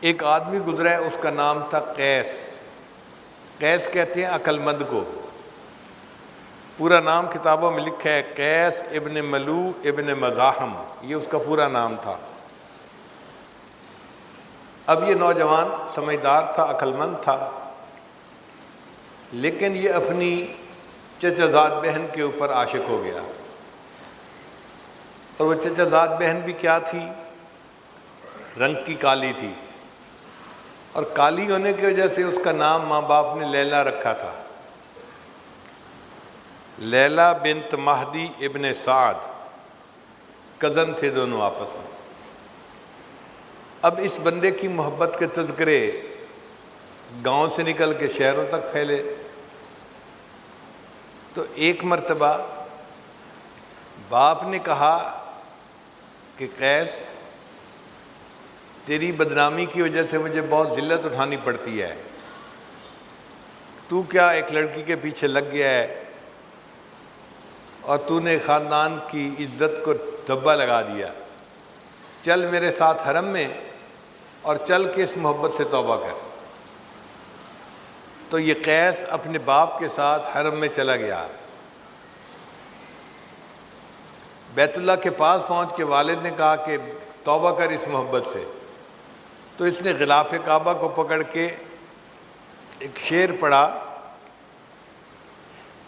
ایک آدمی گزرا ہے، اس کا نام تھا قیس۔ قیس کہتے ہیں عقل مند کو۔ پورا نام کتابوں میں لکھا ہے قیس ابن ملو ابن مزاحم، یہ اس کا پورا نام تھا۔ اب یہ نوجوان سمجھدار تھا، عقل مند تھا، لیکن یہ اپنی چچا زاد بہن کے اوپر عاشق ہو گیا۔ اور وہ چچا زاد بہن بھی کیا تھی؟ رنگ کی کالی تھی، اور کالی ہونے کی وجہ سے اس کا نام ماں باپ نے لیلا رکھا تھا، لیلا بنت مہدی ابن سعد، کزن تھے دونوں آپس میں۔ اب اس بندے کی محبت کے تذکرے گاؤں سے نکل کے شہروں تک پھیلے، تو ایک مرتبہ باپ نے کہا کہ قیس، تیری بدنامی کی وجہ سے مجھے بہت ذلت اٹھانی پڑتی ہے، تو کیا ایک لڑکی کے پیچھے لگ گیا ہے اور تو نے خاندان کی عزت کو دھبا لگا دیا، چل میرے ساتھ حرم میں اور چل کے اس محبت سے توبہ کر۔ تو یہ قیس اپنے باپ کے ساتھ حرم میں چلا گیا۔ بیت اللہ کے پاس پہنچ کے والد نے کہا کہ توبہ کر اس محبت سے، تو اس نے غلاف کعبہ کو پکڑ کے ایک شعر پڑھا،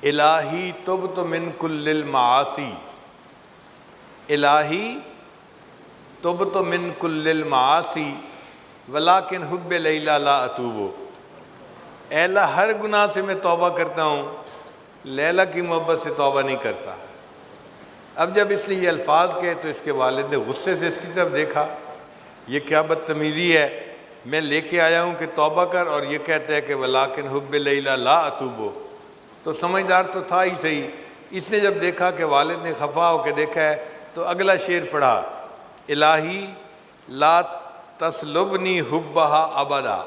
الہی تبت من کل المعاصی، الہی تبت من کل المعاصی ولکن حب لیلا لا اتوب، اے اللہ ہر گناہ سے میں توبہ کرتا ہوں، لیلا کی محبت سے توبہ نہیں کرتا۔ اب جب اس نے یہ الفاظ کہے تو اس کے والد نے غصے سے اس کی طرف دیکھا، یہ کیا بدتمیزی ہے، میں لے کے آیا ہوں کہ توبہ کر اور یہ کہتا ہے کہ ولیکن حب لیلا لا اتوب۔ تو سمجھدار تو تھا ہی صحیح، اس نے جب دیکھا کہ والد نے خفا ہو کے دیکھا ہے تو اگلا شعر پڑھا، الہی لا تسلبنی حبہا ابدا،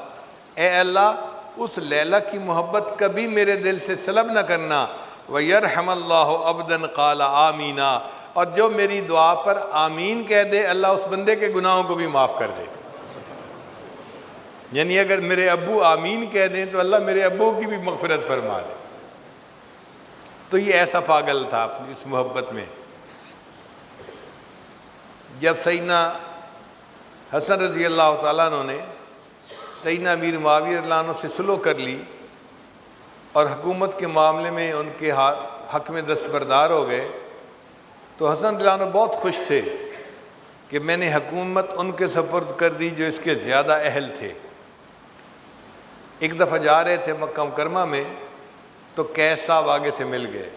اے اللہ اس لیلا کی محبت کبھی میرے دل سے سلب نہ کرنا، وَيَرْحَمَ اللَّهُ عَبْدًا قَالَ آمِينَ، اور جو میری دعا پر آمین کہہ دے اللہ اس بندے کے گناہوں کو بھی معاف کر دے۔ یعنی اگر میرے ابو آمین کہہ دیں تو اللہ میرے ابو کی بھی مغفرت فرما دے۔ تو یہ ایسا پاگل تھا اپنی اس محبت میں۔ جب سیدنا حسن رضی اللہ تعالیٰ عنہ نے سیدنا امیر معاویہ رضی اللہ عنہ سے صلح کر لی اور حکومت کے معاملے میں ان کے حق میں دستبردار ہو گئے، تو حسن رضی اللہ عنہ بہت خوش تھے کہ میں نے حکومت ان کے سپرد کر دی جو اس کے زیادہ اہل تھے۔ ایک دفعہ جا رہے تھے مکہ مکرمہ میں تو قیس صاحب آگے سے مل گئے،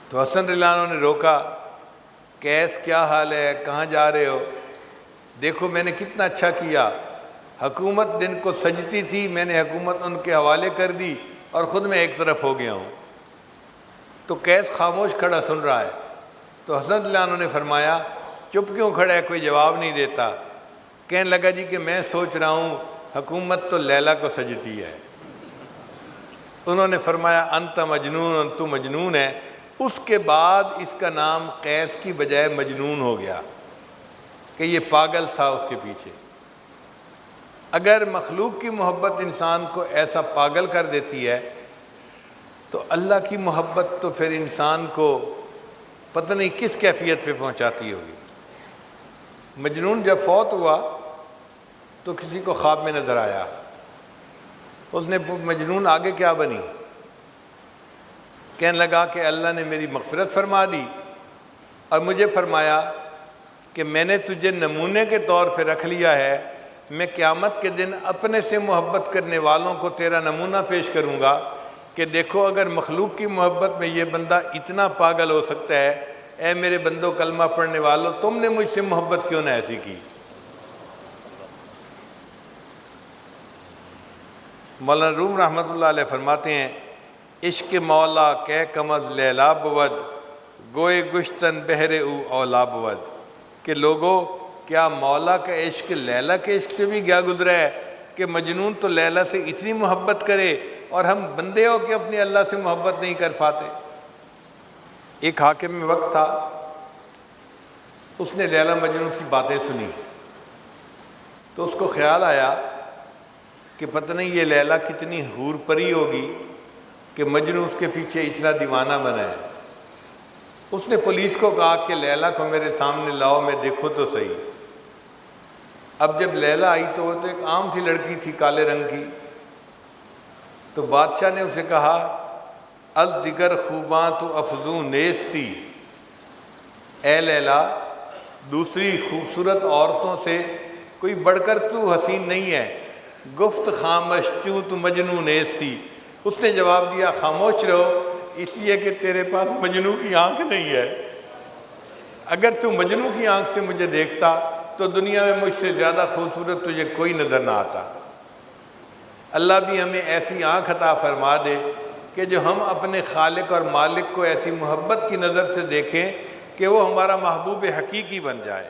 تو حسن رضی اللہ عنہ نے روکا، قیس کیا حال ہے، کہاں جا رہے ہو؟ دیکھو میں نے کتنا اچھا کیا، حکومت دن کو سجتی تھی، میں نے حکومت ان کے حوالے کر دی اور خود میں ایک طرف ہو گیا ہوں۔ تو قیس خاموش کھڑا سن رہا ہے، تو حسن رضی اللہ عنہ نے فرمایا چپ کیوں کھڑا ہے، کوئی جواب نہیں دیتا؟ کہنے لگا جی کہ میں سوچ رہا ہوں حکومت تو لیلا کو سجتی ہے۔ انہوں نے فرمایا انت مجنون، تو مجنون ہے۔ اس کے بعد اس کا نام قیس کی بجائے مجنون ہو گیا کہ یہ پاگل تھا اس کے پیچھے۔ اگر مخلوق کی محبت انسان کو ایسا پاگل کر دیتی ہے تو اللہ کی محبت تو پھر انسان کو پتہ نہیں کس کیفیت پہ پہنچاتی ہوگی۔ مجنون جب فوت ہوا تو کسی کو خواب میں نظر آیا، اس نے مجنون آگے کیا بنی؟ کہنے لگا کہ اللہ نے میری مغفرت فرما دی اور مجھے فرمایا کہ میں نے تجھے نمونے کے طور پہ رکھ لیا ہے، میں قیامت کے دن اپنے سے محبت کرنے والوں کو تیرا نمونہ پیش کروں گا کہ دیکھو اگر مخلوق کی محبت میں یہ بندہ اتنا پاگل ہو سکتا ہے، اے میرے بندوں کلمہ پڑھنے والوں تم نے مجھ سے محبت کیوں نہ ایسی کی۔ مولانا روم رحمۃ اللہ علیہ فرماتے ہیں عشق مولا کہ کمز لیلا بود، گوئے گشتن بہر او اولا بود، کہ لوگوں کیا مولا کا عشق لیلا کے عشق سے بھی گیا گزرا ہے کہ مجنون تو لیلا سے اتنی محبت کرے اور ہم بندے ہو کہ اپنی اللہ سے محبت نہیں کر پاتے۔ ایک حاکم میں وقت تھا، اس نے لیلا مجنون کی باتیں سنی تو اس کو خیال آیا کہ پتہ نہیں یہ لیلا کتنی حور پری ہوگی کہ مجنوں اس کے پیچھے اتنا دیوانہ بنا ہے۔ اس نے پولیس کو کہا کہ لیلا کو میرے سامنے لاؤ، میں دیکھو تو صحیح۔ اب جب لیلا آئی تو وہ تو ایک عام سی لڑکی تھی کالے رنگ کی، تو بادشاہ نے اسے کہا از دیگر خوباں تو افزوں نیستی، اے لیلا دوسری خوبصورت عورتوں سے کوئی بڑھ کر تو حسین نہیں ہے، گفت خامش چوں تو مجنوں نیستی۔ اس نے جواب دیا خاموش رہو، اس لیے کہ تیرے پاس مجنوں کی آنکھ نہیں ہے، اگر تو مجنوں کی آنکھ سے مجھے دیکھتا تو دنیا میں مجھ سے زیادہ خوبصورت تجھے کوئی نظر نہ آتا۔ اللہ بھی ہمیں ایسی آنکھ عطا فرما دے کہ جو ہم اپنے خالق اور مالک کو ایسی محبت کی نظر سے دیکھیں کہ وہ ہمارا محبوب حقیقی بن جائے۔